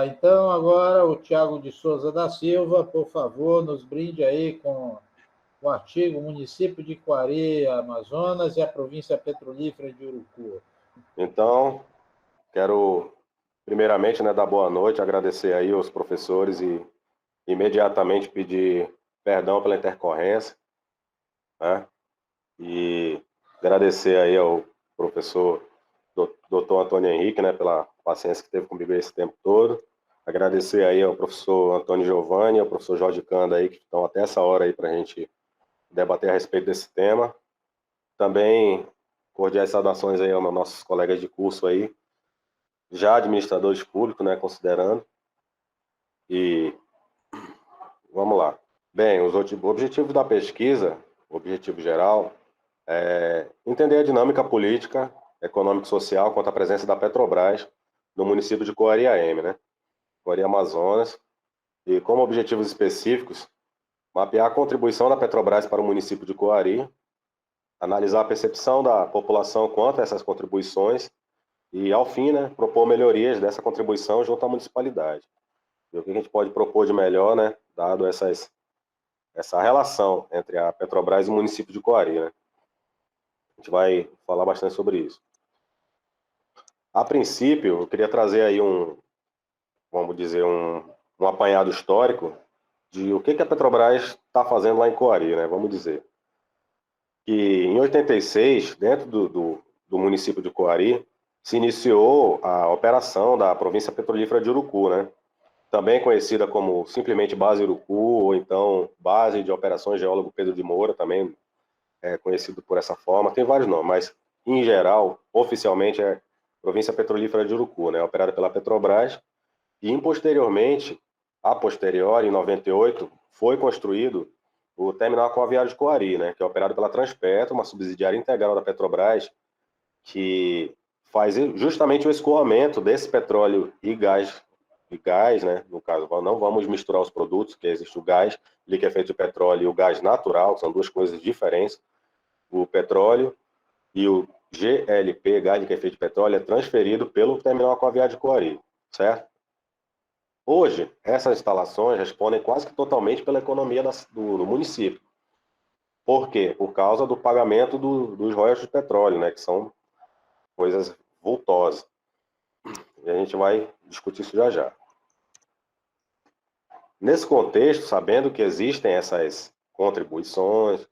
Então agora o Tiago de Souza da Silva, por favor, nos brinde aí com o artigo Município de Coari, Amazonas e a Província Petrolífera de Urucu. Então, quero primeiramente, né, dar boa noite, agradecer aí aos professores e imediatamente pedir perdão pela intercorrência, né? E agradecer aí ao professor Dr. Antônio Henrique, né, pela paciência que teve comigo esse tempo todo. Agradecer aí ao professor Antônio Giovanni, ao professor Jorge Canda aí, que estão até essa hora aí para a gente debater a respeito desse tema. Também cordiais saudações aí aos nossos colegas de curso aí, já administradores públicos, né, considerando. E vamos lá. Bem, os objetivos da pesquisa, o objetivo geral, é entender a dinâmica política, econômica e social quanto à presença da Petrobras no município de Coari-AM, né? Coari Amazonas. E como objetivos específicos, mapear a contribuição da Petrobras para o município de Coari, analisar a percepção da população quanto a essas contribuições e, ao fim, né, propor melhorias dessa contribuição junto à municipalidade. E o que a gente pode propor de melhor, né, dado essa relação entre a Petrobras e o município de Coari, né? A gente vai falar bastante sobre isso. A princípio, eu queria trazer aí vamos dizer, um apanhado histórico de o que a Petrobras está fazendo lá em Coari, né? Vamos dizer. Que em 86, dentro do município de Coari, se iniciou a operação da Província Petrolífera de Urucu, né? Também conhecida como simplesmente Base Urucu, ou então Base de Operações Geólogo Pedro de Moura, também é conhecido por essa forma. Tem vários nomes, mas, em geral, oficialmente é Província Petrolífera de Urucu, né? Operada pela Petrobras. E, posteriormente, a posteriori, em 98, foi construído o Terminal Aquaviário de Coari, né? Que é operado pela Transpetro, uma subsidiária integral da Petrobras, que faz justamente o escoamento desse petróleo e gás, né? No caso, não vamos misturar os produtos, que existe o gás liquefeito de petróleo e o gás natural, que são duas coisas diferentes. O petróleo e o GLP, gás liquefeito de petróleo, é transferido pelo Terminal Aquaviário de Coari, certo? Hoje, essas instalações respondem quase que totalmente pela economia do município. Por quê? Por causa do pagamento dos royalties de petróleo, né? Que são coisas vultosas. E a gente vai discutir isso já já. Nesse contexto, sabendo que existem essas contribuições,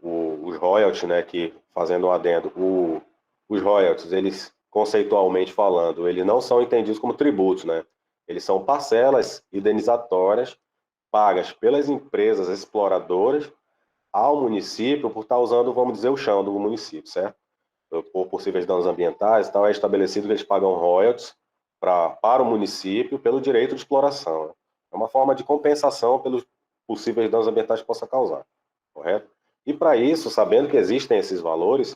os royalties, né, que, fazendo um adendo, os royalties, eles, conceitualmente falando, eles não são entendidos como tributos, né? Eles são parcelas indenizatórias pagas pelas empresas exploradoras ao município por estar usando, vamos dizer, o chão do município, certo? Por possíveis danos ambientais e tal, é estabelecido que eles pagam royalties para o município pelo direito de exploração, né? É uma forma de compensação pelos possíveis danos ambientais que possa causar, correto? E para isso, sabendo que existem esses valores,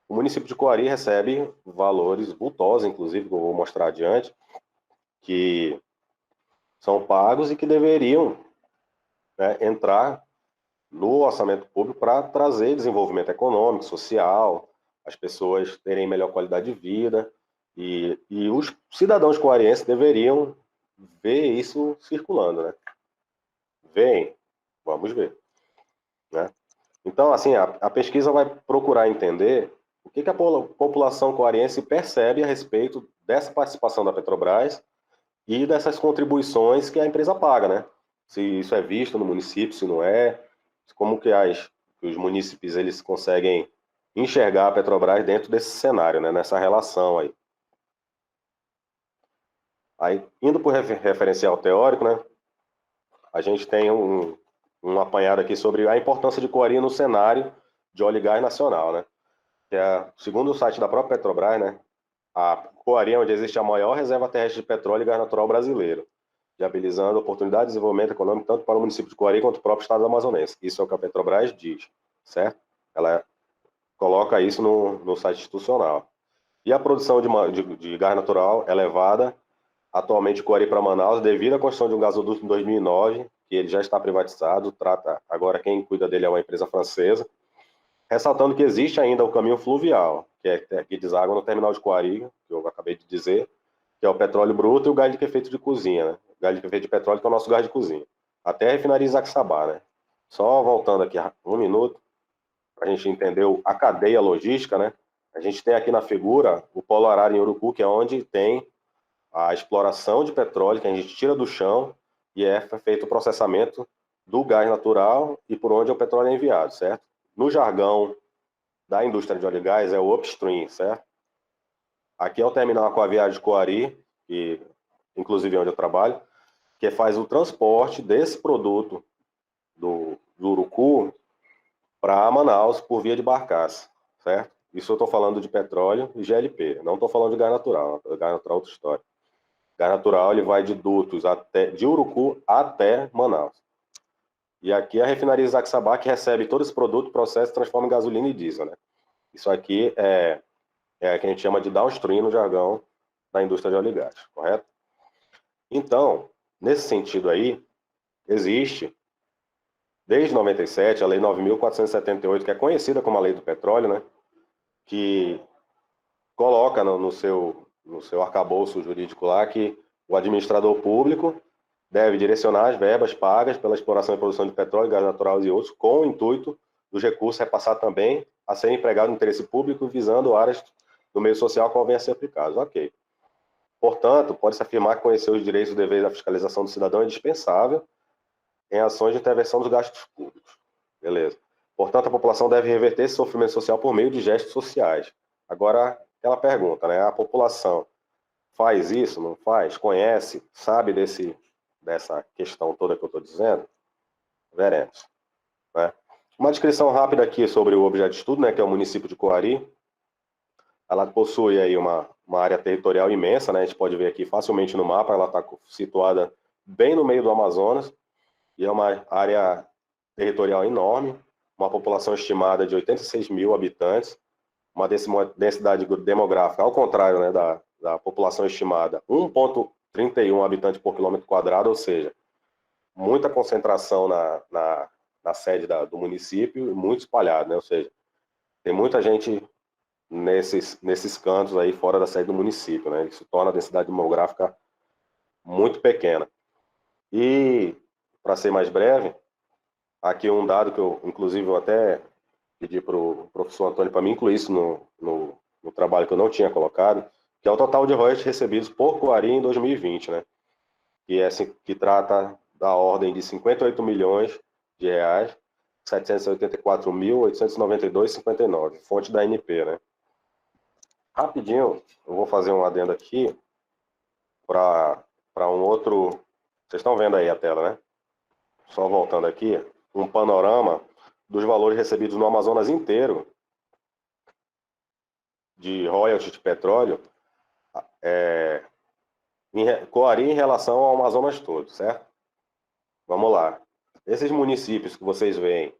o município de Coari recebe valores vultosos, inclusive, que eu vou mostrar adiante, que são pagos e que deveriam, né, entrar no orçamento público para trazer desenvolvimento econômico, social, as pessoas terem melhor qualidade de vida, e os cidadãos coarienses deveriam ver isso circulando, né? Vem, vamos ver, né? Então, assim, a pesquisa vai procurar entender o que a população coariense percebe a respeito dessa participação da Petrobras e dessas contribuições que a empresa paga, né? Se isso é visto no município, se não é, como que os munícipes eles conseguem enxergar a Petrobras dentro desse cenário, né? Nessa relação aí. Aí, indo para o referencial teórico, né? A gente tem um apanhado aqui sobre a importância de Coari no cenário de óleo e gás nacional, né? Que é, segundo o site da própria Petrobras, né? A Coari é onde existe a maior reserva terrestre de petróleo e gás natural brasileiro, viabilizando oportunidade de desenvolvimento econômico tanto para o município de Coari quanto o próprio estado amazonense. Isso é o que a Petrobras diz, certo? Ela coloca isso no site institucional. E a produção de gás natural é elevada atualmente de Coari para Manaus devido à construção de um gasoduto em 2009, que ele já está privatizado, agora quem cuida dele é uma empresa francesa, ressaltando que existe ainda o caminho fluvial, que deságua no terminal de Coari, que eu acabei de dizer, que é o petróleo bruto, e o gás de efeito de cozinha, né? O gás de efeito de petróleo, que é o nosso gás de cozinha. Até a refinaria Isaquibá, né? Só voltando aqui um minuto, para a gente entender a cadeia logística, né? A gente tem aqui na figura o polo Arara em Urucu, que é onde tem a exploração de petróleo, que a gente tira do chão e é feito o processamento do gás natural e por onde o petróleo é enviado, certo? No jargão da indústria de óleo e gás é o upstream, certo? Aqui é o terminal aquaviário de Coari, que inclusive é onde eu trabalho, que faz o transporte desse produto do Urucu para Manaus por via de barcaça, certo? Isso eu estou falando de petróleo e GLP, não estou falando de gás natural. Gás natural é outra história. Gás natural ele vai de dutos de Urucu até Manaus. E aqui é a refinaria Isaquibá, que recebe todo esse produto, processa e transforma em gasolina e diesel, né? Isso aqui é o que a gente chama de downstream no jargão da indústria de óleo e gás, correto? Então, nesse sentido aí, existe, desde 97, a Lei 9.478, que é conhecida como a Lei do Petróleo, né? Que coloca no seu arcabouço jurídico lá que o administrador público deve direcionar as verbas pagas pela exploração e produção de petróleo, gás natural e outros, com o intuito dos recursos repassar também a serem empregados no interesse público, visando áreas do meio social que venham a ser aplicados. Ok. Portanto, pode-se afirmar que conhecer os direitos e deveres da fiscalização do cidadão é indispensável em ações de intervenção dos gastos públicos. Beleza. Portanto, a população deve reverter esse sofrimento social por meio de gestos sociais. Agora, aquela pergunta, né? A população faz isso, não faz? Conhece? Sabe dessa questão toda que eu estou dizendo? Veremos. Né? Uma descrição rápida aqui sobre o objeto de estudo, né, que é o município de Coari. Ela possui aí uma área territorial imensa, né? A gente pode ver aqui facilmente no mapa, ela está situada bem no meio do Amazonas, e é uma área territorial enorme, uma população estimada de 86 mil habitantes, uma densidade demográfica, ao contrário, né, da população estimada, 1,31 habitantes por quilômetro quadrado, ou seja, muita concentração na sede do município e muito espalhado, né? Ou seja, tem muita gente nesses cantos aí fora da sede do município, né? Isso torna a densidade demográfica muito pequena. E, para ser mais breve, aqui um dado que eu, inclusive, eu até pedi para o professor Antônio para me incluir isso no trabalho que eu não tinha colocado, que é o total de royalties recebidos por Coari em 2020, né? Que trata da ordem de 58 milhões de reais, 784.892,59, fonte da ANP, né? Rapidinho, eu vou fazer um adendo aqui para um outro... Vocês estão vendo aí a tela, né? Só voltando aqui, um panorama dos valores recebidos no Amazonas inteiro de royalties de petróleo, Coari em relação ao Amazonas todo, certo? Vamos lá. Esses municípios que vocês veem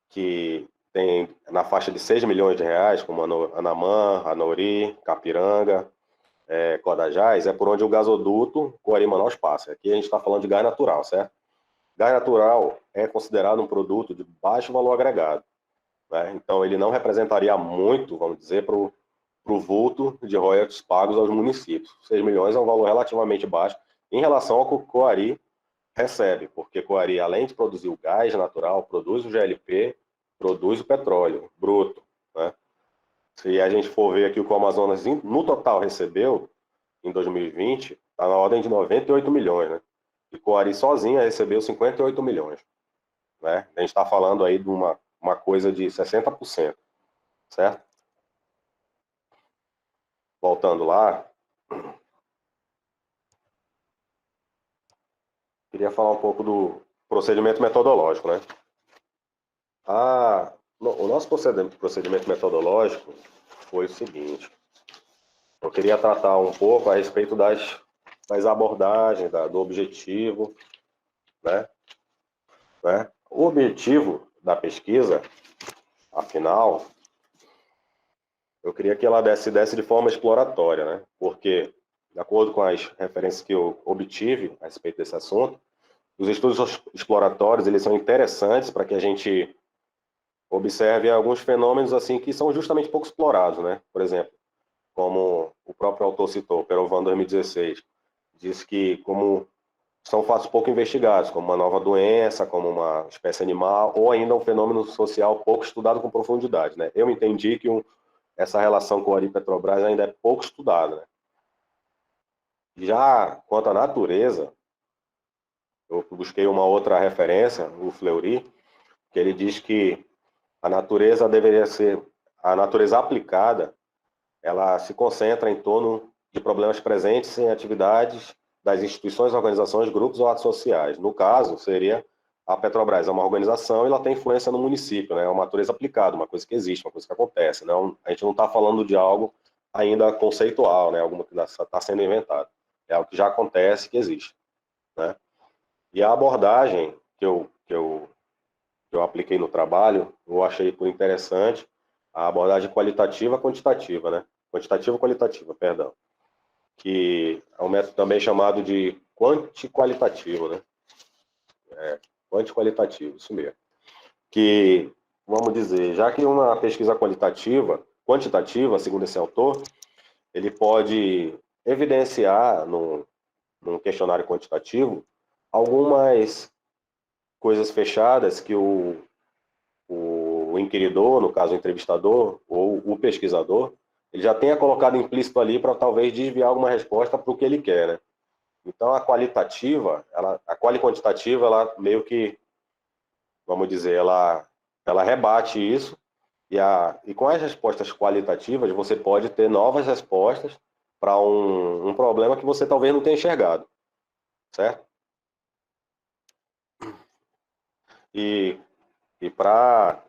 que tem na faixa de 6 milhões de reais, como Anamã, Anori, Capiranga, Codajás, é por onde o gasoduto Coari-Manaus passa. Aqui a gente está falando de gás natural, certo? Gás natural é considerado um produto de baixo valor agregado, né? Então ele não representaria muito, vamos dizer, para o vulto de royalties pagos aos municípios. 6 milhões é um valor relativamente baixo em relação ao que o Coari recebe, porque Coari, além de produzir o gás natural, produz o GLP, produz o petróleo bruto, né? Se a gente for ver aqui o que o Amazonas no total recebeu em 2020, está na ordem de 98 milhões, né? E Coari sozinha recebeu 58 milhões, né? A gente está falando aí de uma coisa de 60%, certo? Voltando lá, queria falar um pouco do procedimento metodológico, né? O nosso procedimento metodológico foi o seguinte: eu queria tratar um pouco a respeito das abordagens, do objetivo, né? O objetivo da pesquisa, afinal, eu queria que ela desse de forma exploratória, né? Porque, de acordo com as referências que eu obtive a respeito desse assunto, os estudos exploratórios, eles são interessantes para que a gente observe alguns fenômenos assim que são justamente pouco explorados, né? Por exemplo, como o próprio autor citou, Perovan 2016, diz que como são fatos pouco investigados, como uma nova doença, como uma espécie animal, ou ainda um fenômeno social pouco estudado com profundidade, né? Eu entendi que essa relação com o Ari Petrobras ainda é pouco estudada, né? Já quanto à natureza, eu busquei uma outra referência, o Fleury, que ele diz que a natureza deveria ser, a natureza aplicada, ela se concentra em torno de problemas presentes em atividades das instituições, organizações, grupos ou atos sociais. No caso, seria a Petrobras, é uma organização e ela tem influência no município, né? É uma natureza aplicada, uma coisa que existe, uma coisa que acontece. Não, a gente não está falando de algo ainda conceitual, né? Algo que está sendo inventado. É algo que já acontece, que existe, né? E a abordagem que eu apliquei no trabalho, eu achei por interessante a abordagem qualitativa quantitativa, né? Quantitativa qualitativa, perdão. Que é um método também chamado de quanti-qualitativo, né? Quanti-qualitativo, isso mesmo. Que, vamos dizer, já que uma pesquisa quantitativa, segundo esse autor, ele pode evidenciar num questionário quantitativo algumas coisas fechadas que o inquiridor, no caso o entrevistador, ou o pesquisador, ele já tenha colocado implícito ali para talvez desviar alguma resposta para o que ele quer, né? Então a qualitativa, a quali-quantitativa, ela meio que, vamos dizer, ela rebate isso, e com as respostas qualitativas você pode ter novas respostas para um problema que você talvez não tenha enxergado, certo? E, e para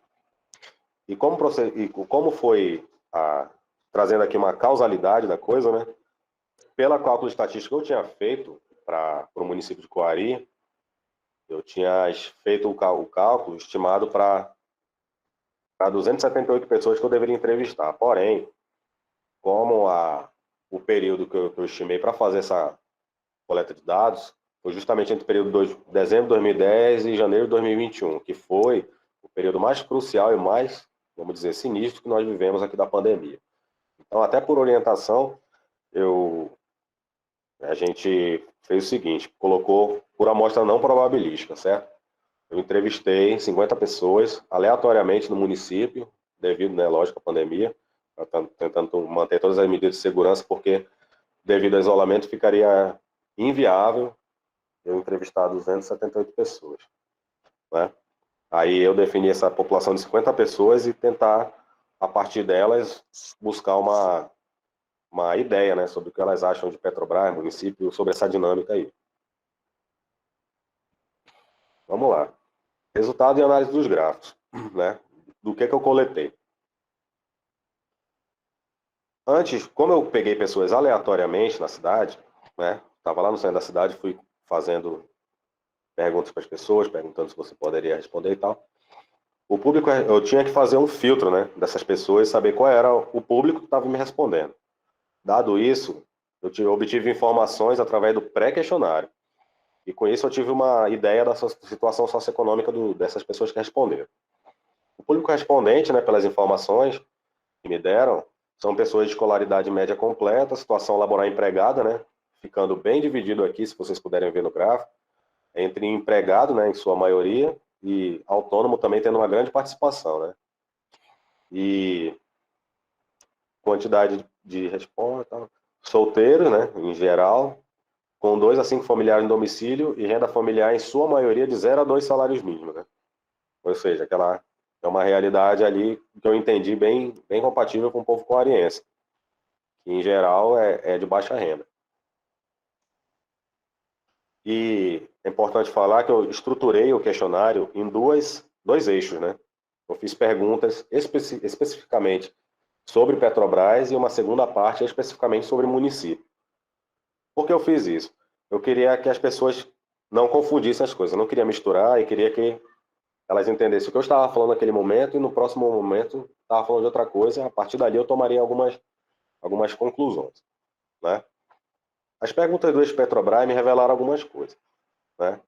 como foi trazendo aqui uma causalidade da coisa, né? Pela cálculo estatístico que eu tinha feito para o município de Coari, eu tinha feito o cálculo estimado para 278 pessoas que eu deveria entrevistar. Porém, como o período que eu estimei para fazer essa coleta de dados foi justamente entre o período de dezembro de 2010 e janeiro de 2021, que foi o período mais crucial e mais, vamos dizer, sinistro que nós vivemos aqui da pandemia. Então, até por orientação, a gente fez o seguinte, colocou por amostra não probabilística, certo? Eu entrevistei 50 pessoas aleatoriamente no município, devido, né, lógico, à pandemia, tentando manter todas as medidas de segurança, porque devido ao isolamento ficaria inviável eu entrevistar 278 pessoas, né? Aí eu defini essa população de 50 pessoas e tentar, a partir delas, buscar uma ideia, né, sobre o que elas acham de Petrobras, município, sobre essa dinâmica aí. Vamos lá. Resultado e análise dos gráficos, né? Do que eu coletei. Antes, como eu peguei pessoas aleatoriamente na cidade, né? Estava lá no centro da cidade, fui fazendo perguntas para as pessoas, perguntando se você poderia responder e tal. O público, eu tinha que fazer um filtro, né, dessas pessoas, saber qual era o público que estava me respondendo. Dado isso, eu obtive informações através do pré-questionário. E com isso eu tive uma ideia da situação socioeconômica dessas pessoas que responderam. O público respondente, né, pelas informações que me deram, são pessoas de escolaridade média completa, situação laboral empregada, né, ficando bem dividido aqui, se vocês puderem ver no gráfico, entre empregado, né, em sua maioria, e autônomo também tendo uma grande participação, né. E quantidade de resposta, solteiro, né, em geral, com 2 a 5 familiares no domicílio e renda familiar em sua maioria de 0 a 2 salários mínimos, né? Ou seja, aquela é uma realidade ali que eu entendi bem compatível com o povo coariense, que em geral é de baixa renda. E é importante falar que eu estruturei o questionário em dois eixos, né? Eu fiz perguntas especificamente sobre Petrobras e uma segunda parte especificamente sobre o município. Por que eu fiz isso? Eu queria que as pessoas não confundissem as coisas, eu não queria misturar e queria que elas entendessem o que eu estava falando naquele momento e no próximo momento estava falando de outra coisa, a partir dali eu tomaria algumas conclusões, né? As perguntas do ex-Petrobras me revelaram algumas coisas, né?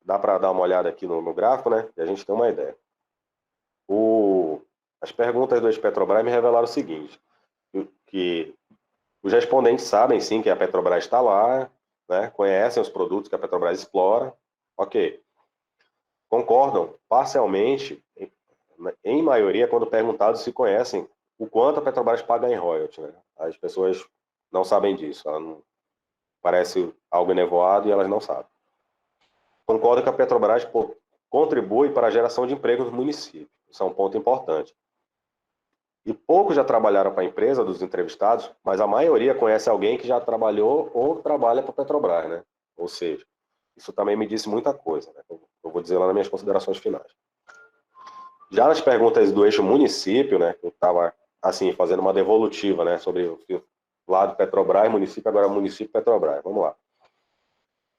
Dá para dar uma olhada aqui no gráfico, né? E a gente tem uma ideia. As perguntas do ex-Petrobras me revelaram o seguinte, que os respondentes sabem, sim, que a Petrobras está lá, né? Conhecem os produtos que a Petrobras explora. Ok. Concordam parcialmente, em maioria, quando perguntados se conhecem o quanto a Petrobras paga em royalties, né? As pessoas não sabem disso. Parece algo enevoado e elas não sabem. Concordam que a Petrobras contribui para a geração de emprego no município. Isso é um ponto importante. E poucos já trabalharam para a empresa dos entrevistados, mas a maioria conhece alguém que já trabalhou ou trabalha para a Petrobras, né? Ou seja, isso também me disse muita coisa, né? Eu vou dizer lá nas minhas considerações finais. Já nas perguntas do eixo município, né? Eu estava, assim, fazendo uma devolutiva, né? Sobre o lado Petrobras, município, agora município Petrobras. Vamos lá.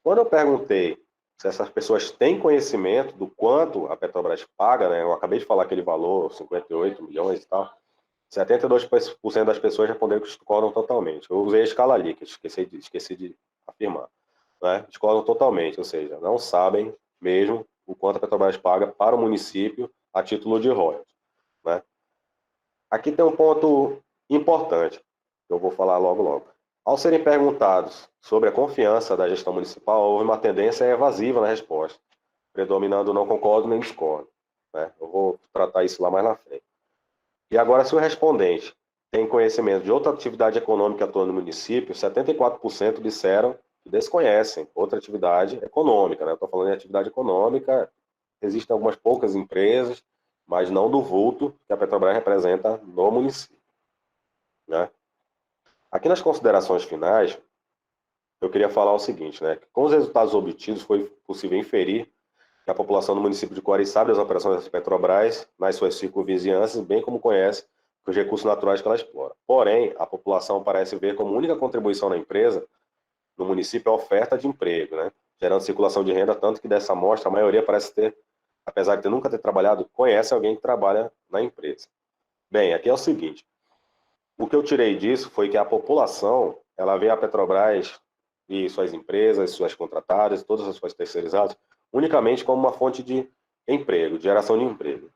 Quando eu perguntei se essas pessoas têm conhecimento do quanto a Petrobras paga, né? Eu acabei de falar aquele valor, 58 milhões e tal. 72% das pessoas responderam que discordam totalmente. Eu usei a escala Likert, esqueci de afirmar. Né? Discordam totalmente, ou seja, não sabem mesmo o quanto a Petrobras paga para o município a título de royalties. Né? Aqui tem um ponto importante, que eu vou falar logo. Ao serem perguntados sobre a confiança da gestão municipal, houve uma tendência evasiva na resposta, predominando não concordo nem discordo. Né? Eu vou tratar isso lá mais na frente. E agora, se o respondente tem conhecimento de outra atividade econômica atuando no município, 74% disseram que desconhecem outra atividade econômica. Né? Estou falando em atividade econômica, existem algumas poucas empresas, mas não do vulto que a Petrobras representa no município. Né? Aqui nas considerações finais, eu queria falar o seguinte, né? Com os resultados obtidos, foi possível inferir que a população do município de Coari sabe das operações da Petrobras nas suas circunvizinhanças, bem como conhece os recursos naturais que ela explora. Porém, a população parece ver como única contribuição da empresa no município a oferta de emprego, né? Gerando circulação de renda, tanto que dessa amostra a maioria parece ter, apesar de nunca ter trabalhado, conhece alguém que trabalha na empresa. Bem, aqui é o seguinte, o que eu tirei disso foi que a população, ela vê a Petrobras e suas empresas, suas contratadas, todas as suas terceirizadas, unicamente como uma fonte de emprego, de geração de emprego.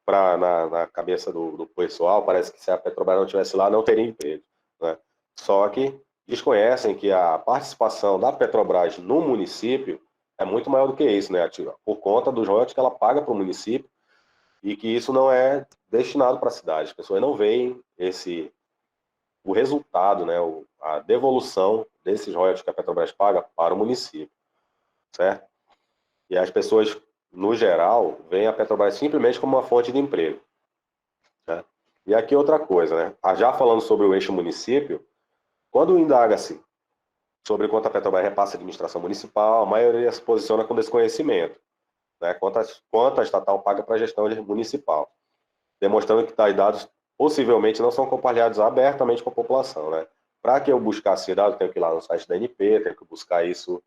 Na cabeça do pessoal, parece que se a Petrobras não estivesse lá, não teria emprego. Né? Só que desconhecem que a participação da Petrobras no município é muito maior do que isso, né, por conta dos royalties que ela paga para o município e que isso não é destinado para a cidade. As pessoas não veem o resultado, né, a devolução desses royalties que a Petrobras paga para o município, certo? E as pessoas, no geral, veem a Petrobras simplesmente como uma fonte de emprego. Né? E aqui outra coisa, né? Já falando sobre o eixo município, quando indaga-se sobre quanto a Petrobras repassa a administração municipal, a maioria se posiciona com desconhecimento, né? Quanto a estatal paga para a gestão municipal, demonstrando que tais dados possivelmente não são compartilhados abertamente com a população, né? Para que eu buscasse dados, eu tenho que ir lá no site da ANP, tenho que buscar isso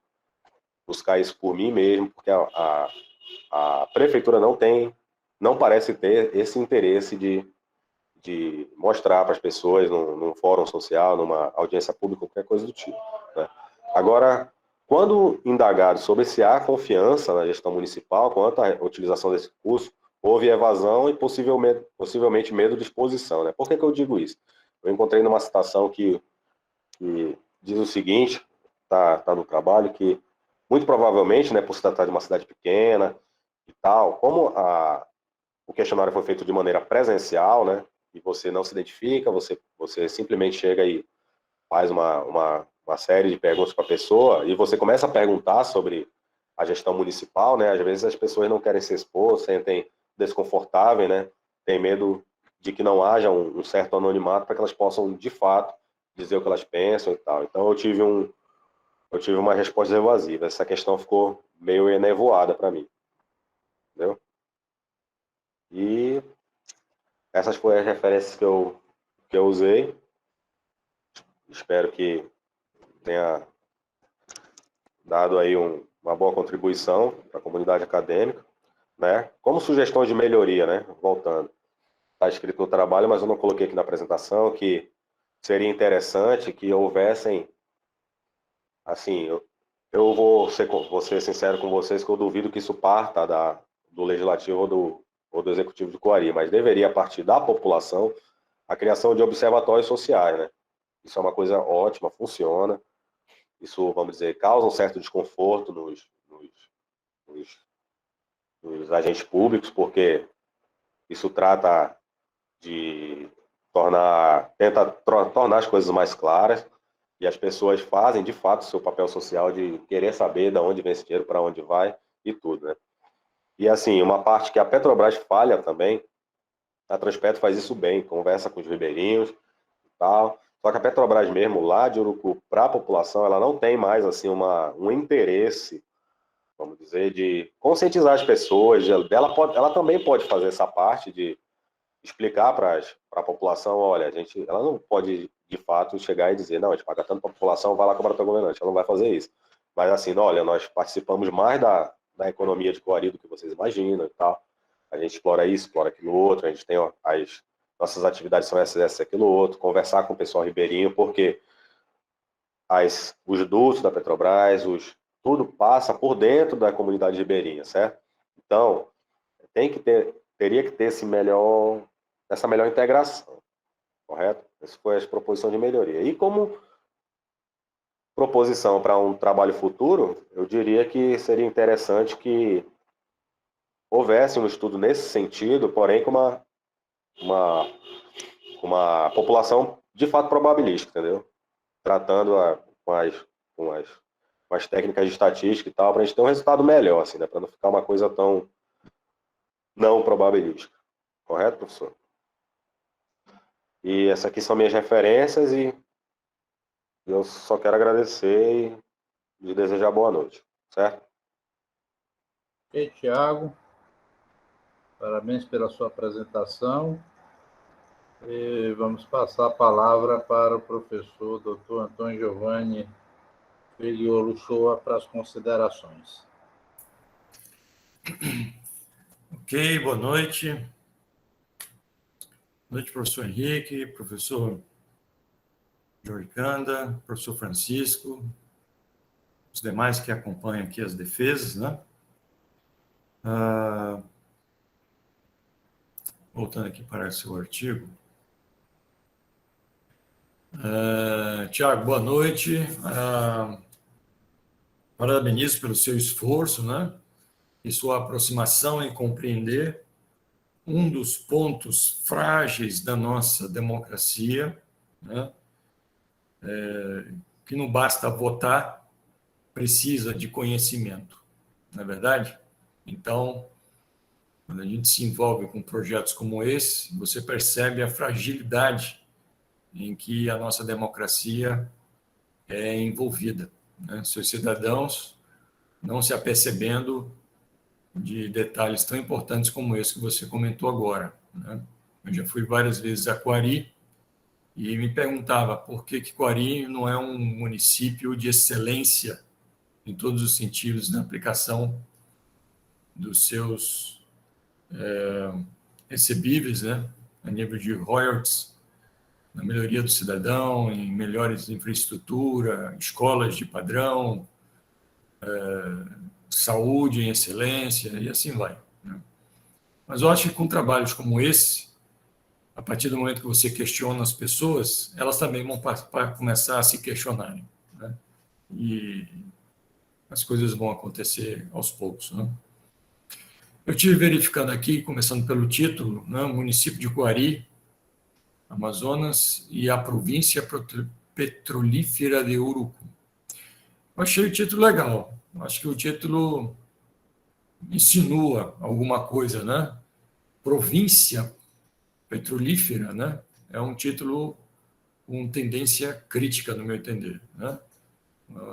por mim mesmo, porque a prefeitura não parece ter esse interesse de mostrar para as pessoas num fórum social, numa audiência pública, qualquer coisa do tipo. Né? Agora, quando indagado sobre se há confiança na gestão municipal quanto à utilização desse recurso, houve evasão e possivelmente medo de exposição. Né? Por que eu digo isso? Eu encontrei numa citação que diz o seguinte, tá no trabalho, que muito provavelmente, né, por se tratar de uma cidade pequena e tal, como o questionário foi feito de maneira presencial, né, e você não se identifica, você simplesmente chega e faz uma série de perguntas para a pessoa e você começa a perguntar sobre a gestão municipal, né, às vezes as pessoas não querem se expor, sentem desconfortáveis, né, tem medo de que não haja um certo anonimato para que elas possam, de fato, dizer o que elas pensam e tal. Então eu tive uma resposta evasiva. Essa questão ficou meio enevoada para mim. Entendeu? E essas foram as referências que eu usei. Espero que tenha dado aí uma boa contribuição para a comunidade acadêmica, né? Como sugestões de melhoria, né? Voltando. Está escrito no trabalho, mas eu não coloquei aqui na apresentação, que seria interessante que houvessem, assim, eu vou ser sincero com vocês que eu duvido que isso parta do Legislativo ou do Executivo de Coari, mas deveria partir da população a criação de observatórios sociais, né? Isso é uma coisa ótima, funciona. Isso, vamos dizer, causa um certo desconforto nos agentes públicos, porque isso trata de tenta tornar as coisas mais claras, e as pessoas fazem, de fato, o seu papel social de querer saber de onde vem esse dinheiro, para onde vai e tudo, né? E, assim, uma parte que a Petrobras falha também, a Transpetro faz isso bem, conversa com os ribeirinhos e tal, só que a Petrobras mesmo, lá de Urucu, para a população, ela não tem mais, assim, um interesse, vamos dizer, de conscientizar as pessoas. Ela também pode fazer essa parte de explicar para a população, olha, ela não pode, de fato, chegar e dizer, não, a gente paga tanto para a população, vai lá cobrar teu governante. Ela não vai fazer isso. Mas, assim, olha, nós participamos mais da economia de Coari do que vocês imaginam e tal. A gente explora isso, explora aquilo outro, a gente tem as nossas atividades são essa, aquilo outro, conversar com o pessoal ribeirinho, porque os dutos da Petrobras, tudo passa por dentro da comunidade ribeirinha, certo? Então, teria que ter essa melhor integração, correto? Essa foi a proposição de melhoria. E como proposição para um trabalho futuro, eu diria que seria interessante que houvesse um estudo nesse sentido, porém com uma população de fato probabilística, entendeu? Tratando com as técnicas de estatística e tal, para a gente ter um resultado melhor, assim, né? Para não ficar uma coisa tão não probabilística. Correto, professor? E essas aqui são minhas referências e eu só quero agradecer e lhe desejar boa noite, certo? E Tiago, parabéns pela sua apresentação. E vamos passar a palavra para o professor Dr. Antônio Giovanni Filiolo Shoa para as considerações. Ok, boa noite. Boa noite, professor Henrique, professor Jorge Canda, professor Francisco, os demais que acompanham aqui as defesas, né? Voltando aqui para o seu artigo. Tiago, boa noite. Parabenizo pelo seu esforço, né? E sua aproximação em compreender um dos pontos frágeis da nossa democracia, né? Que não basta votar, precisa de conhecimento, não é verdade? Então, quando a gente se envolve com projetos como esse, você percebe a fragilidade em que a nossa democracia é envolvida, né? Seus cidadãos não se apercebendo de detalhes tão importantes como esse que você comentou agora, né? Eu já fui várias vezes a Coari e me perguntava por que Coari não é um município de excelência em todos os sentidos na aplicação dos seus recebíveis, né, a nível de royalties, na melhoria do cidadão, em melhores infraestrutura, escolas de padrão, saúde em excelência e assim vai, né? Mas eu acho que com trabalhos como esse, a partir do momento que você questiona as pessoas, elas também vão começar a se questionarem, né? E as coisas vão acontecer aos poucos, né? Eu estive verificando aqui, começando pelo título, né, o município de Coari, Amazonas, e a província petrolífera de Urucu. Eu achei o título legal. Acho que o título insinua alguma coisa, né? Província petrolífera, né? É um título com tendência crítica, no meu entender, né?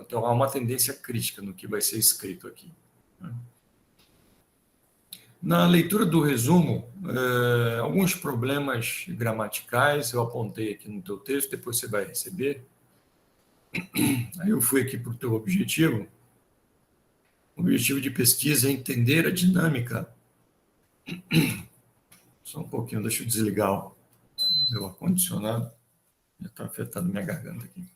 Então, há uma tendência crítica no que vai ser escrito aqui, né? Na leitura do resumo, alguns problemas gramaticais eu apontei aqui no teu texto, depois você vai receber. Aí eu fui aqui para o teu objetivo. O objetivo de pesquisa é entender a dinâmica. Só um pouquinho, deixa eu desligar o meu ar-condicionado. Já está afetando minha garganta aqui.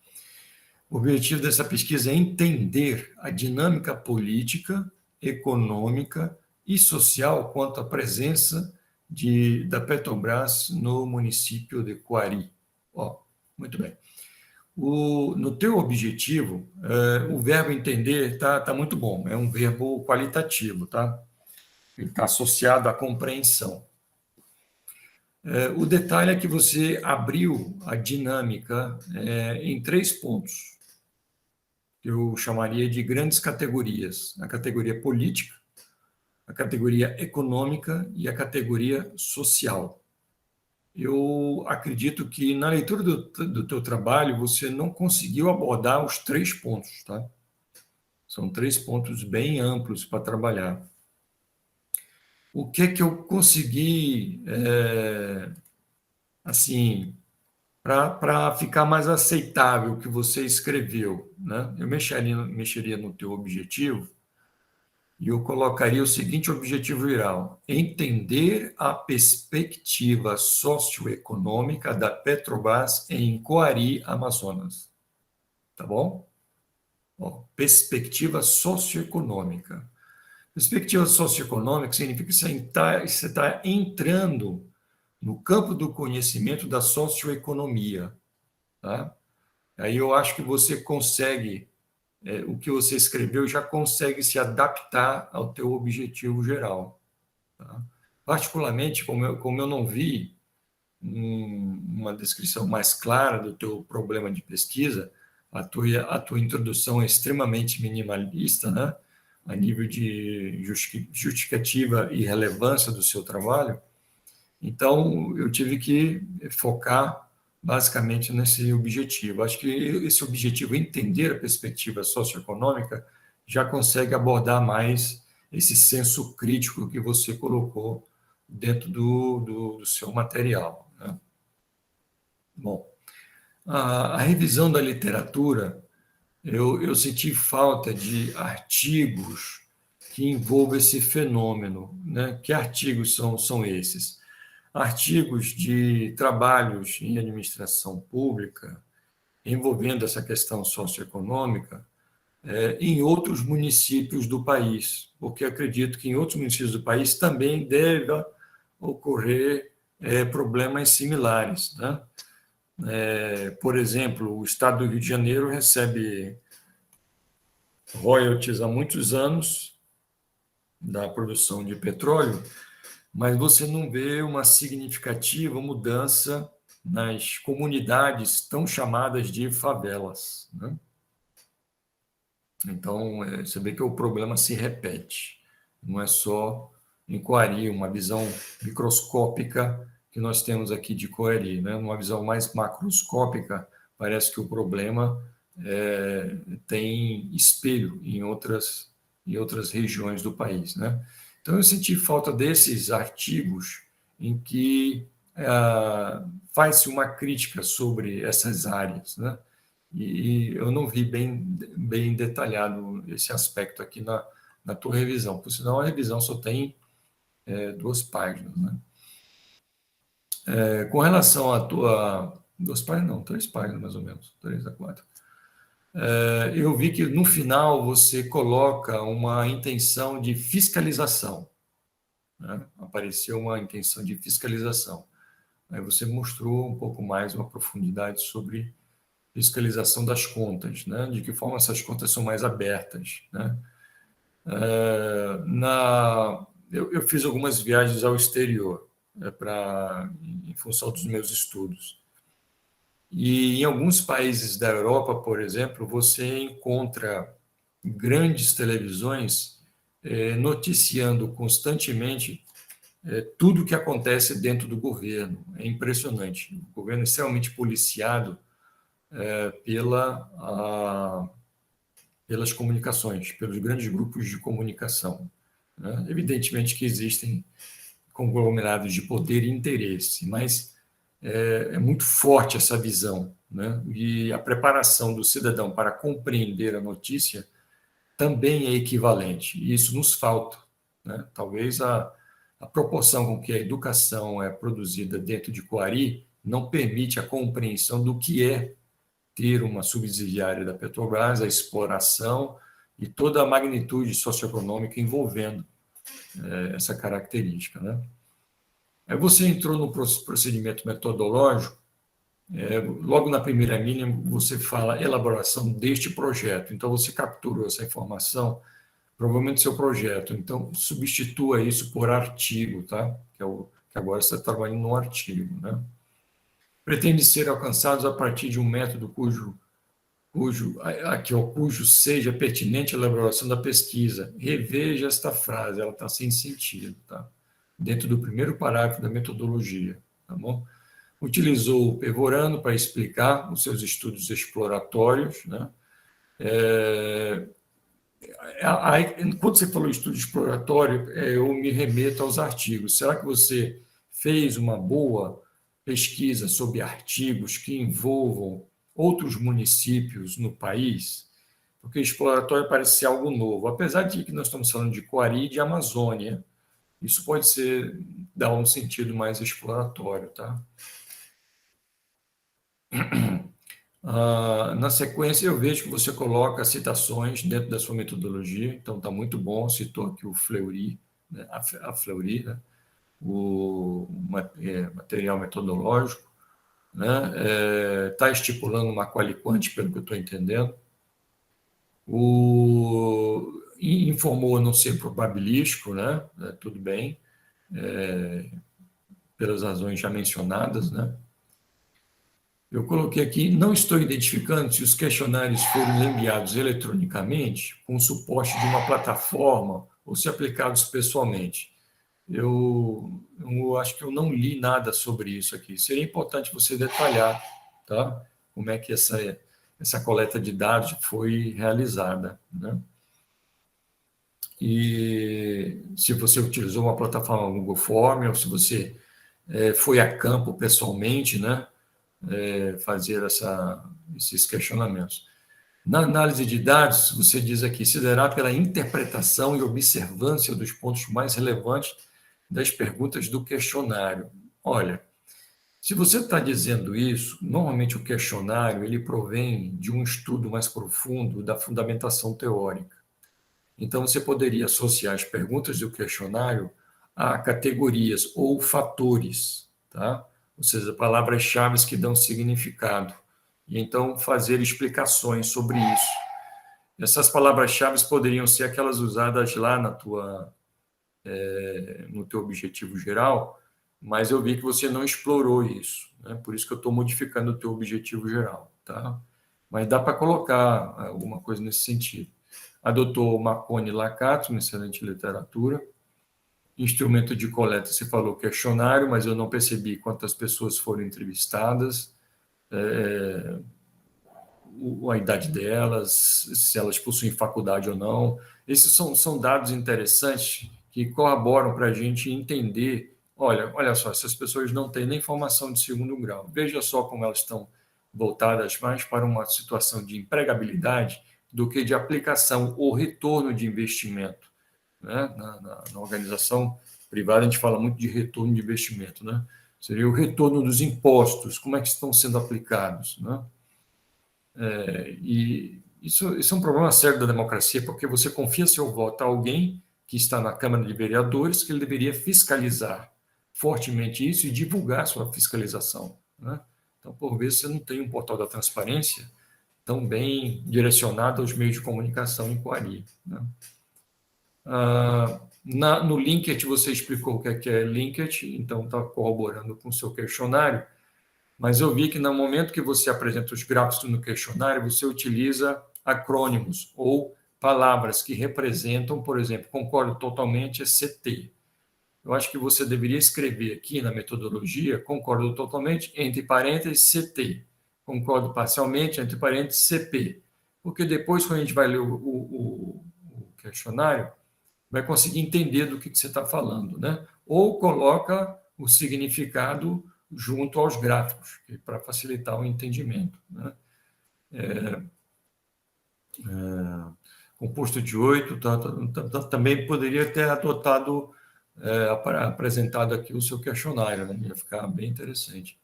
O objetivo dessa pesquisa é entender a dinâmica política, econômica e social quanto à presença da Petrobras no município de Coari. Muito bem. No teu objetivo, o verbo entender tá muito bom, é um verbo qualitativo, tá? Ele está associado à compreensão. O detalhe é que você abriu a dinâmica em 3 pontos, que eu chamaria de grandes categorias: a categoria política, a categoria econômica e a categoria social. Eu acredito que na leitura do teu trabalho você não conseguiu abordar os 3 pontos, tá? São 3 pontos bem amplos para trabalhar. O que é que eu consegui, assim, para ficar mais aceitável o que você escreveu, né? Eu mexeria no teu objetivo e eu colocaria o seguinte objetivo geral: entender a perspectiva socioeconômica da Petrobras em Coari, Amazonas. Tá bom? Perspectiva socioeconômica. Perspectiva socioeconômica significa que você está entrando no campo do conhecimento da socioeconomia. Tá? Aí eu acho que você consegue, o que você escreveu já consegue se adaptar ao teu objetivo geral. Tá? Particularmente, como eu não vi uma descrição mais clara do teu problema de pesquisa, a tua introdução é extremamente minimalista, né? A nível de justificativa e relevância do seu trabalho. Então, eu tive que focar basicamente nesse objetivo. Acho que esse objetivo, entender a perspectiva socioeconômica, já consegue abordar mais esse senso crítico que você colocou dentro do seu material, né? Bom, a revisão da literatura, eu senti falta de artigos que envolvam esse fenômeno, né? Que artigos são esses? Artigos de trabalhos em administração pública envolvendo essa questão socioeconômica em outros municípios do país, porque acredito que em outros municípios do país também deva ocorrer problemas similares, né? Por exemplo, o estado do Rio de Janeiro recebe royalties há muitos anos da produção de petróleo, mas você não vê uma significativa mudança nas comunidades tão chamadas de favelas, né? Então, você vê que o problema se repete. Não é só em Coari, uma visão microscópica que nós temos aqui de Coari, né? Uma visão mais macroscópica, parece que o problema tem espelho em outras regiões do país, né? Então, eu senti falta desses artigos em que faz-se uma crítica sobre essas áreas, né? E eu não vi bem detalhado esse aspecto aqui na tua revisão, porque senão a revisão só tem 2 páginas, né? Com relação à tua... 2 páginas não, 3 páginas mais ou menos, 3 a 4. Eu vi que no final você coloca uma intenção de fiscalização, né? Apareceu uma intenção de fiscalização. Aí você mostrou um pouco mais uma profundidade sobre fiscalização das contas, né? De que forma essas contas são mais abertas, né? Eu fiz algumas viagens ao exterior, em função dos meus estudos. E em alguns países da Europa, por exemplo, você encontra grandes televisões noticiando constantemente tudo o que acontece dentro do governo. É impressionante. O governo é extremamente policiado pelas comunicações, pelos grandes grupos de comunicação, né? Evidentemente que existem conglomerados de poder e interesse, mas é muito forte essa visão, né? E a preparação do cidadão para compreender a notícia também é equivalente, e isso nos falta, né? Talvez a proporção com que a educação é produzida dentro de Coari não permite a compreensão do que é ter uma subsidiária da Petrobras, a exploração e toda a magnitude socioeconômica envolvendo essa característica, né? Aí você entrou no procedimento metodológico, logo na primeira linha você fala elaboração deste projeto. Então, você capturou essa informação, provavelmente seu projeto. Então, substitua isso por artigo, tá? Que agora você está trabalhando no artigo, né? Pretende ser alcançados a partir de um método cujo seja pertinente à elaboração da pesquisa. Reveja esta frase, ela está sem sentido, tá? Dentro do primeiro parágrafo da metodologia, tá bom? Utilizou o Pevorano para explicar os seus estudos exploratórios, né? Quando você falou estudo exploratório, eu me remeto aos artigos. Será que você fez uma boa pesquisa sobre artigos que envolvam outros municípios no país? Porque exploratório parece ser algo novo. Apesar de que nós estamos falando de Coari e de Amazônia, isso pode dar um sentido mais exploratório, tá? Na sequência, eu vejo que você coloca citações dentro da sua metodologia, então está muito bom. Citou aqui o Fleury, né? A Fleury, né? O material metodológico, né? Está estipulando uma qualiquante, pelo que eu estou entendendo. Informou não ser probabilístico, né? Tudo bem, pelas razões já mencionadas, né? Eu coloquei aqui, não estou identificando se os questionários foram enviados eletronicamente com o suporte de uma plataforma ou se aplicados pessoalmente. Eu acho que eu não li nada sobre isso aqui. Seria importante você detalhar, tá? Como é que essa coleta de dados foi realizada, né? E se você utilizou uma plataforma Google Form ou se você foi a campo pessoalmente, né? Fazer esses questionamentos. Na análise de dados, você diz aqui, considerar pela interpretação e observância dos pontos mais relevantes das perguntas do questionário. Olha, se você está dizendo isso, normalmente o questionário ele provém de um estudo mais profundo da fundamentação teórica. Então, você poderia associar as perguntas do questionário a categorias ou fatores, tá? Ou seja, palavras-chave que dão significado. E então fazer explicações sobre isso. Essas palavras-chave poderiam ser aquelas usadas lá no teu objetivo geral, mas eu vi que você não explorou isso, né? Por isso que eu estou modificando o teu objetivo geral, tá? Mas dá para colocar alguma coisa nesse sentido. Adotou Marconi Lacato, uma excelente literatura. Instrumento de coleta, você falou questionário, mas eu não percebi quantas pessoas foram entrevistadas, a idade delas, se elas possuem faculdade ou não. Esses são dados interessantes que colaboram para a gente entender, olha só, essas pessoas não têm nem formação de segundo grau. Veja só como elas estão voltadas mais para uma situação de empregabilidade do que de aplicação ou retorno de investimento, né? Na organização privada, a gente fala muito de retorno de investimento, né? Seria o retorno dos impostos, como é que estão sendo aplicados, né? E isso é um problema sério da democracia, porque você confia seu voto a alguém que está na Câmara de Vereadores, que ele deveria fiscalizar fortemente isso e divulgar sua fiscalização, né? Então, por vezes, você não tem um portal da transparência tão bem direcionado aos meios de comunicação em Coari, né? No Linked, você explicou o que é Linked, então está corroborando com o seu questionário, mas eu vi que no momento que você apresenta os gráficos no questionário, você utiliza acrônimos ou palavras que representam, por exemplo, concordo totalmente, é CT. Eu acho que você deveria escrever aqui na metodologia, concordo totalmente, entre parênteses, CT. Concordo parcialmente, entre parênteses, CP. Porque depois, quando a gente vai ler o questionário, vai conseguir entender do que você está falando, né? Ou coloca o significado junto aos gráficos, para facilitar o entendimento, né? Composto de 8, também poderia ter adotado, apresentado aqui o seu questionário, né? Ia ficar bem interessante.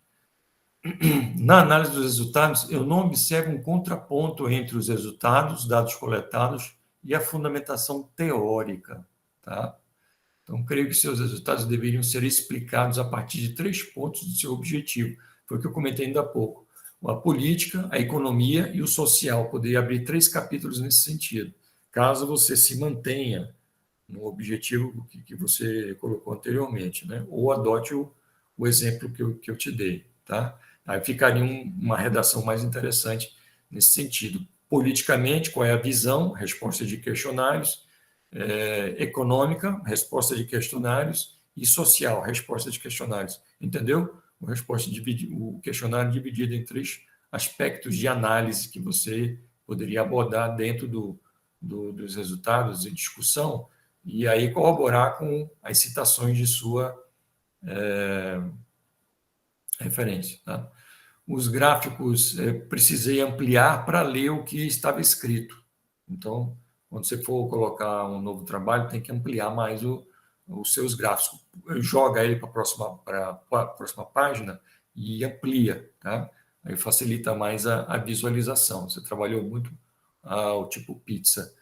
Na análise dos resultados, eu não observo um contraponto entre os resultados, dados coletados, e a fundamentação teórica, tá? Então, creio que seus resultados deveriam ser explicados a partir de 3 pontos do seu objetivo. Foi o que eu comentei ainda há pouco. A política, a economia e o social. Poderia abrir 3 capítulos nesse sentido, caso você se mantenha no objetivo que você colocou anteriormente, né? Ou adote o exemplo que eu te dei. Tá? Aí ficaria uma redação mais interessante nesse sentido. Politicamente, qual é a visão? Resposta de questionários. Econômica, resposta de questionários, e social, resposta de questionários. Entendeu? O questionário dividido em 3 aspectos de análise que você poderia abordar dentro dos resultados de discussão, e aí corroborar com as citações de sua referência. Tá? Os gráficos, precisei ampliar para ler o que estava escrito. Então, quando você for colocar um novo trabalho, tem que ampliar mais os seus gráficos. Joga ele para a próxima página e amplia. Tá? Aí facilita mais a visualização. Você trabalhou muito ao tipo pizza.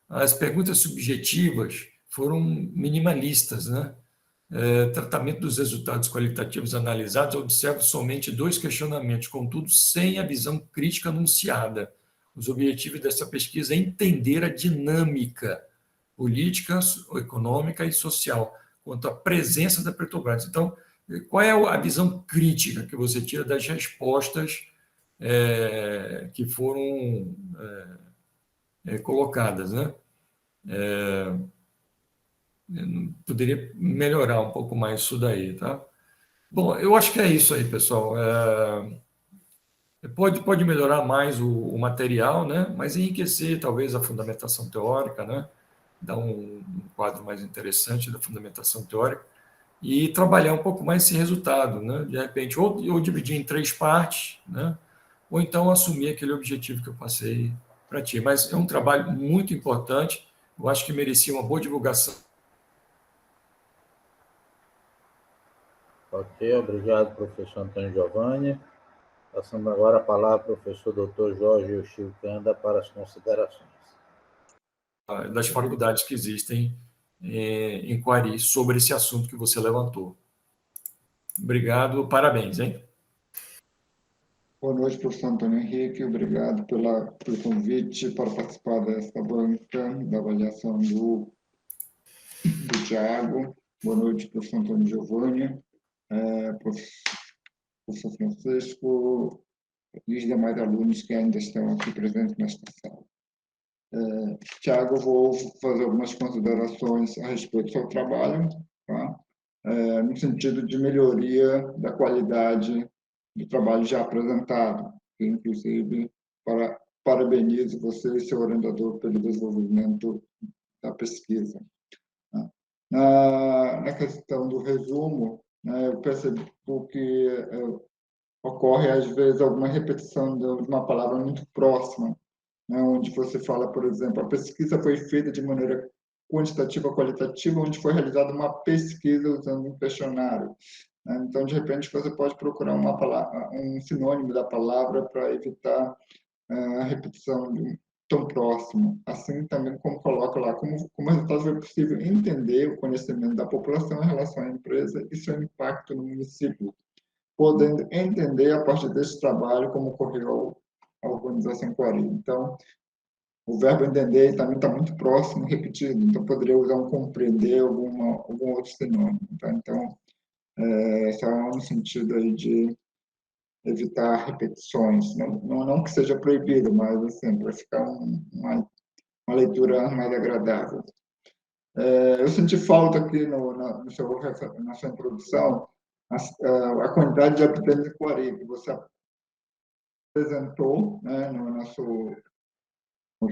As perguntas subjetivas foram minimalistas, né? Tratamento dos resultados qualitativos analisados, observo somente 2 questionamentos, contudo, sem a visão crítica anunciada. Os objetivos dessa pesquisa é entender a dinâmica política, econômica e social quanto à presença da Petrobras. Então, qual é a visão crítica que você tira das respostas que foram colocadas, né? Poderia melhorar um pouco mais isso daí, tá? Bom, eu acho que é isso aí, pessoal. Pode melhorar mais o material, né? Mas enriquecer talvez a fundamentação teórica, né? Dar um quadro mais interessante da fundamentação teórica e trabalhar um pouco mais esse resultado, né? De repente, ou dividir em 3 partes, né? Ou então assumir aquele objetivo que eu passei para ti. Mas é um trabalho muito importante, eu acho que merecia uma boa divulgação. Ok, obrigado, professor Antônio Giovanni. Passando agora a palavra ao professor Dr. Jorge Yoshio Kanda para as considerações. Das faculdades que existem em Quari sobre esse assunto que você levantou. Obrigado, parabéns, hein? Boa noite, professor Antônio Henrique. Obrigado pelo convite para participar desta banca da avaliação do Tiago. Boa noite, professor Antônio Giovanni, professor Francisco e os demais alunos que ainda estão aqui presentes nesta sala. Tiago, eu vou fazer algumas considerações a respeito do seu trabalho, tá? No sentido de melhoria da qualidade do trabalho já apresentado, que, inclusive, parabenizo você e seu orientador pelo desenvolvimento da pesquisa. Na questão do resumo, né, eu percebo que ocorre, às vezes, alguma repetição de uma palavra muito próxima, né, onde você fala, por exemplo, a pesquisa foi feita de maneira quantitativa, qualitativa, onde foi realizada uma pesquisa usando um questionário. Então, de repente, você pode procurar um sinônimo da palavra para evitar a repetição tão próximo. Assim, também, como coloca lá, como resultado foi possível entender o conhecimento da população em relação à empresa e seu impacto no município, podendo entender, a partir desse trabalho, como ocorreu a organização Quari. Então, o verbo entender também está muito próximo, repetido, então poderia usar um compreender, algum outro sinônimo. Tá? Então, só no sentido aí de evitar repetições, não que seja proibido, mas assim, para ficar uma leitura mais agradável. Eu senti falta aqui na sua introdução a quantidade de habitantes de Quari, que você apresentou, né, no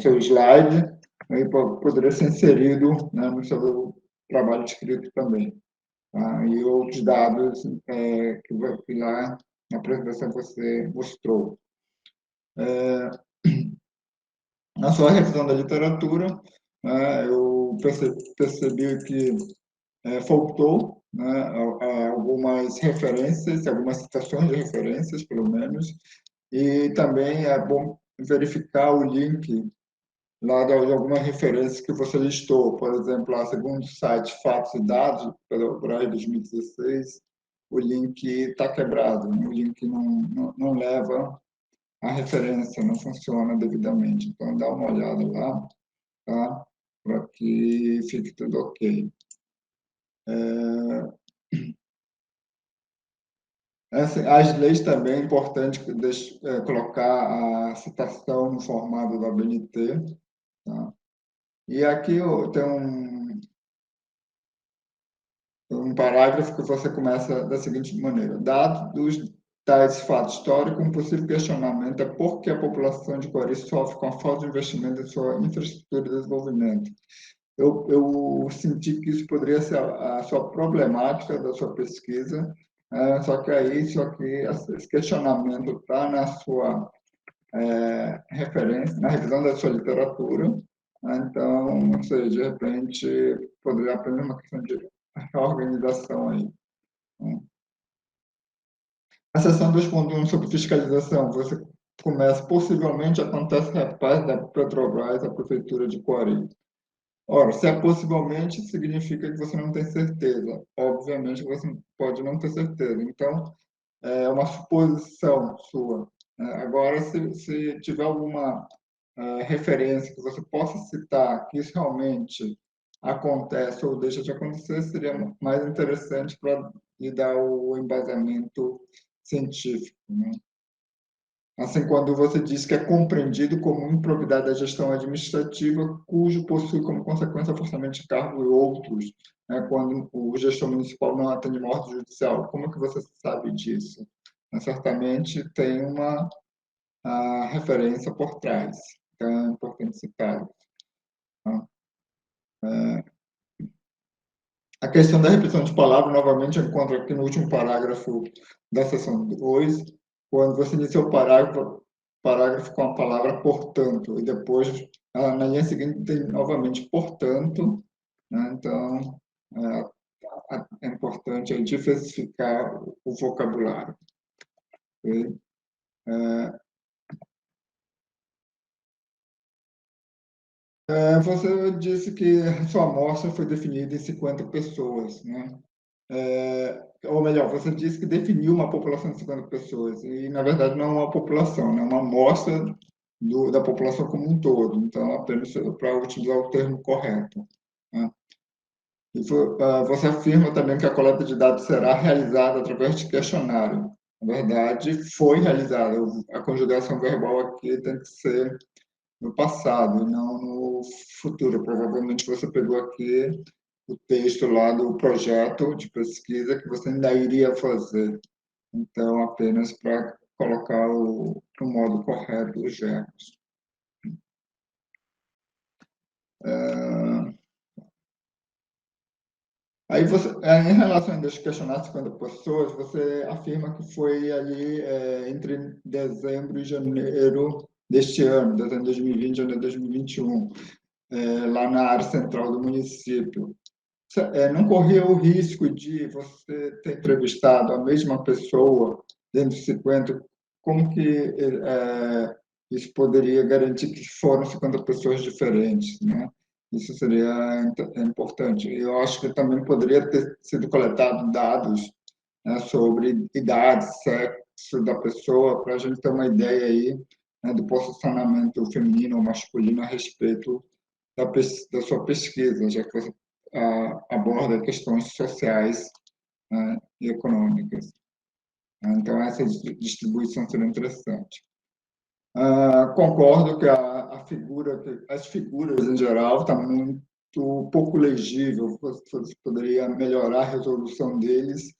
seu slide, e poderia ser inserido, né, no seu trabalho escrito também. Tá? E outros dados que lá na apresentação você mostrou. Na sua revisão da literatura, eu percebi que faltou, né, algumas referências, algumas citações de referências, pelo menos, e também é bom verificar o link lá de algumas referências que você listou, por exemplo, lá, segundo o site Fatos e Dados, pelo Braille 2016, o link está quebrado, o link não leva a referência, não funciona devidamente. Então, dá uma olhada lá, tá? Para que fique tudo ok. As leis também é importante colocar a citação no formato da BNT, tá? E aqui tem um parágrafo que você começa da seguinte maneira: dados tais fatos históricos, um possível questionamento é por que a população de Coari sofre com a falta de investimento em sua infraestrutura de desenvolvimento. Eu senti que isso poderia ser a sua problemática da sua pesquisa, só que esse questionamento está na sua referência, na revisão da sua literatura, então, não sei, de repente, poderia apenas uma questão de organização aí. A seção 2.1 sobre fiscalização, você começa, possivelmente acontece rapaz da Petrobras, a prefeitura de Coari. Ora, se é possivelmente, significa que você não tem certeza. Obviamente, você pode não ter certeza. Então, é uma suposição sua. Agora, se tiver alguma referência que você possa citar que isso realmente acontece ou deixa de acontecer, seria mais interessante para lhe dar o embasamento científico, né? Assim, quando você diz que é compreendido como improbidade da gestão administrativa, cujo possui como consequência forçamento de cargo e outros, né, quando o gestor municipal não atende uma ordem judicial. Como é que você sabe disso? Certamente tem uma referência por trás, então é importante citar. Tá? A questão da repetição de palavras, novamente, eu encontro aqui no último parágrafo da seção 2, quando você inicia o parágrafo com a palavra portanto, e depois, na linha seguinte, tem novamente portanto, né? Então, é importante aí diversificar o vocabulário. Okay? Você disse que a sua amostra foi definida em 50 pessoas, né? Ou melhor, você disse que definiu uma população de 50 pessoas, e na verdade não é uma população, né? É uma amostra da população como um todo, então apenas para utilizar o termo correto, né? E você afirma também que a coleta de dados será realizada através de questionário. Na verdade, foi realizada. A conjugação verbal aqui tem que ser no passado, e não no futuro. Provavelmente você pegou aqui o texto lá do projeto de pesquisa que você ainda iria fazer. Então, apenas para colocar no modo correto os verbos. Aí você, em relação a questionar 50 pessoas, você afirma que foi ali entre dezembro e janeiro deste ano, dezembro de 2020 e janeiro de 2021, lá na área central do município. Não corria o risco de você ter entrevistado a mesma pessoa dentro de 50? Como que isso poderia garantir que foram 50 pessoas diferentes, né? Isso seria importante. Eu acho que também poderia ter sido coletado dados, né, sobre idade, sexo da pessoa, para a gente ter uma ideia aí, né, do posicionamento feminino ou masculino a respeito da sua pesquisa, já que você aborda questões sociais, né, e econômicas. Então, essa distribuição seria interessante. Concordo que as figuras em geral está muito pouco legível. Você poderia melhorar a resolução deles,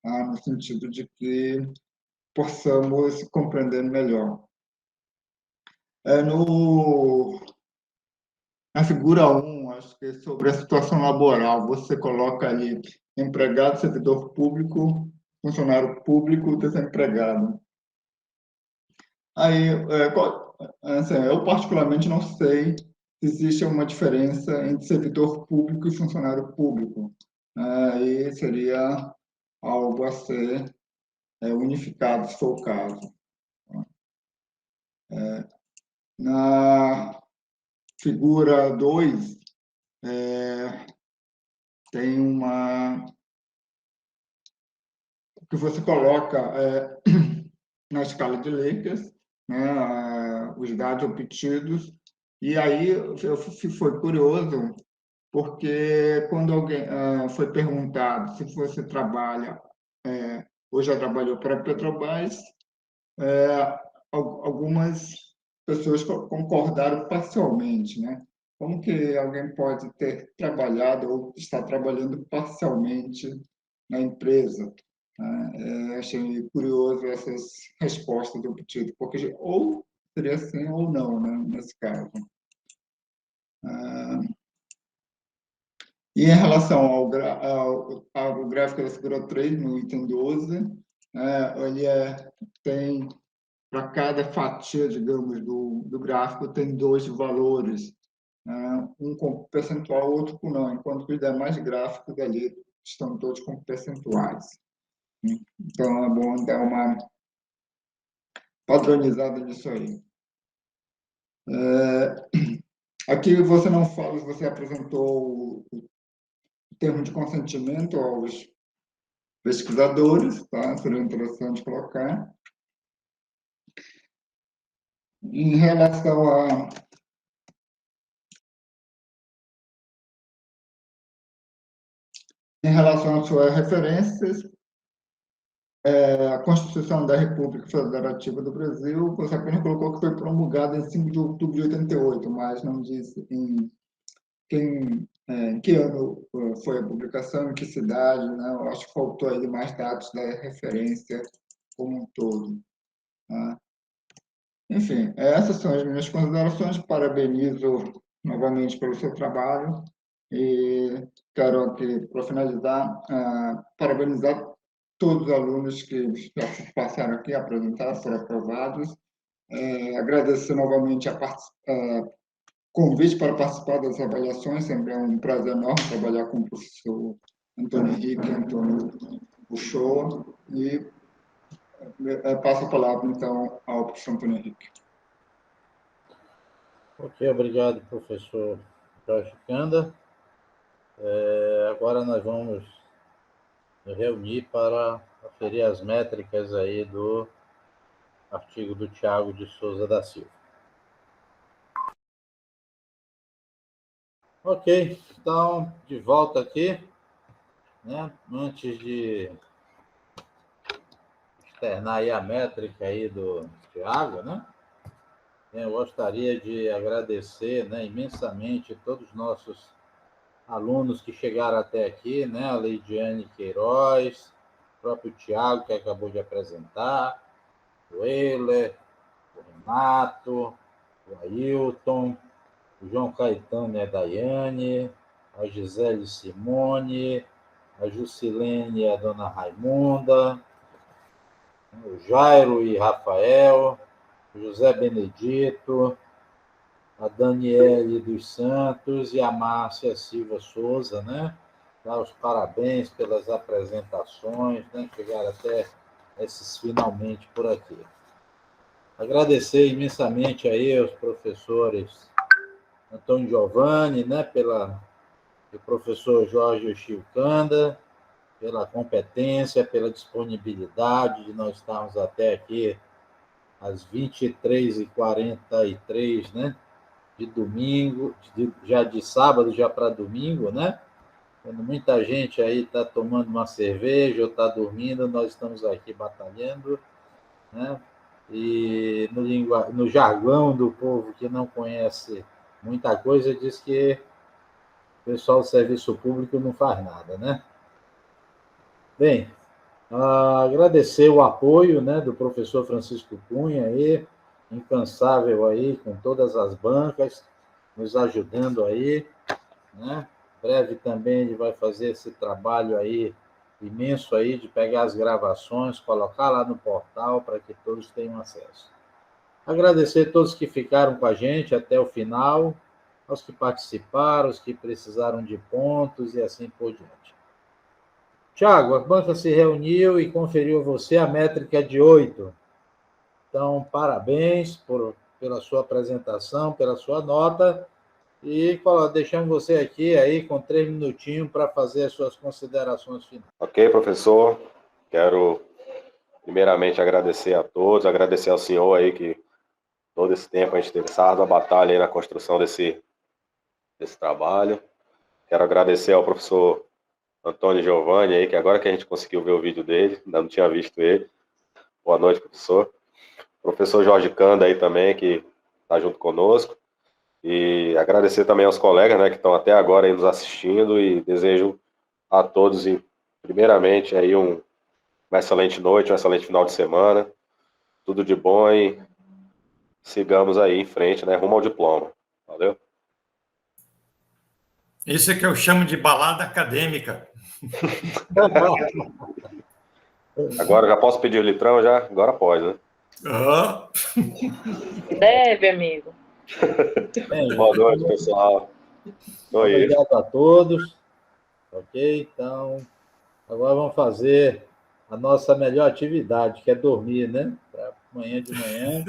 no sentido de que possamos compreender melhor. Na figura 1, acho que é sobre a situação laboral, você coloca ali empregado, servidor público, funcionário público, desempregado. Aí, assim, eu particularmente não sei se existe uma diferença entre servidor público e funcionário público. Aí seria algo a ser unificado, se for o caso. Na figura 2 tem que você coloca na escala de Lakers, né, os dados obtidos, e aí eu fui curioso, porque quando alguém foi perguntado se você trabalha ou já trabalhou para a Petrobras, algumas pessoas concordaram parcialmente, né? Como que alguém pode ter trabalhado ou estar trabalhando parcialmente na empresa? Achei curioso essas respostas obtidas, porque ou seria sim ou não, né, nesse caso. E em relação ao gráfico da figura 3, no item 12, ele tem, para cada fatia, digamos, do gráfico, tem 2 valores, um com percentual, outro com não, enquanto que os demais gráficos ali estão todos com percentuais. Então, é bom dar uma padronizada nisso aí. Aqui você não fala, você apresentou o termo de consentimento aos pesquisadores, tá? Seria interessante colocar. Em relação às suas referências, a Constituição da República Federativa do Brasil, você apenas colocou que foi promulgada em 5 de outubro de 88, mas não disse em que ano foi a publicação, em que cidade, né? Eu acho que faltou aí mais dados da referência como um todo. Tá? Enfim, essas são as minhas considerações. Parabenizo novamente pelo seu trabalho e quero aqui, para finalizar, parabenizar todos os alunos que já passaram aqui, apresentaram, foram aprovados. Agradecer novamente a convite para participar das avaliações, sempre é um prazer enorme trabalhar com o professor Antônio Henrique e Antônio Uchoa, e passo a palavra, então, ao professor Antônio Henrique. Ok, obrigado, professor Jorge Kanda. Agora nós vamos nos reunir para aferir as métricas aí do artigo do Tiago de Souza da Silva. Ok, então, de volta aqui, né? Antes de externar aí a métrica aí do Tiago, né? Eu gostaria de agradecer, né, imensamente todos os nossos alunos que chegaram até aqui, né? A Leidiane Queiroz, o próprio Tiago, que acabou de apresentar, o Euler, o Renato, o Ailton, o João Caetano e a Daiane, a Gisele Simone, a Jusilene e a dona Raimunda, o Jairo e Rafael, o José Benedito, a Daniele dos Santos e a Márcia Silva Souza, né? Dar os parabéns pelas apresentações, né? Chegaram até esses finalmente por aqui. Agradecer imensamente aí aos professores Antônio Giovanni, né? O professor Jorge Chilcanda, pela competência, pela disponibilidade de nós estarmos até aqui às 23h43, né? De domingo, já de sábado, já para domingo, né? Quando muita gente aí está tomando uma cerveja ou está dormindo, nós estamos aqui batalhando, né? E no jargão do povo que não conhece muita coisa, diz que o pessoal do serviço público não faz nada, né? Bem, agradecer o apoio, né, do professor Francisco Cunha aí, incansável aí, com todas as bancas, nos ajudando aí, né? Breve também ele vai fazer esse trabalho aí imenso aí de pegar as gravações, colocar lá no portal para que todos tenham acesso. Agradecer a todos que ficaram com a gente até o final, aos que participaram, os que precisaram de pontos e assim por diante. Tiago, a banca se reuniu e conferiu a você a métrica de 8. Então, parabéns pela sua apresentação, pela sua nota. E deixamos você aqui aí com 3 minutinhos para fazer as suas considerações finais. Ok, professor. Quero primeiramente agradecer a todos, agradecer ao senhor aí que todo esse tempo a gente teve essa árdua batalha aí na construção desse trabalho. Quero agradecer ao professor Antônio Giovanni aí, que agora que a gente conseguiu ver o vídeo dele, ainda não tinha visto ele. Boa noite, professor. Professor Jorge Canda aí também, que está junto conosco. E agradecer também aos colegas, né, que estão até agora aí nos assistindo, e desejo a todos, primeiramente, aí uma excelente noite, um excelente final de semana. Tudo de bom e sigamos aí em frente, né, rumo ao diploma. Valeu? Isso é que eu chamo de balada acadêmica. Agora já posso pedir o litrão já? Agora pode, né? Deve, amigo. Bem, boa noite, pessoal. Obrigado a todos. Ok? Então, agora vamos fazer a nossa melhor atividade, que é dormir, né? Para amanhã de manhã,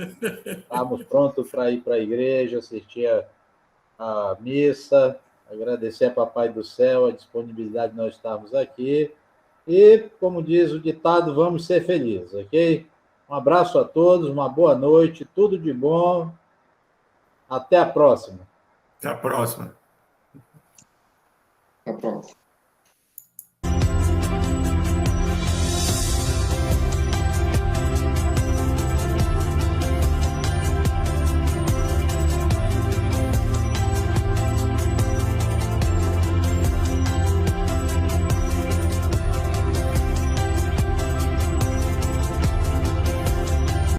estamos prontos para ir para a igreja, assistir a missa, agradecer a Papai do Céu a disponibilidade de nós estarmos aqui. E, como diz o ditado, vamos ser felizes, ok? Um abraço a todos, uma boa noite, tudo de bom. Até a próxima. Até a próxima. Até a próxima.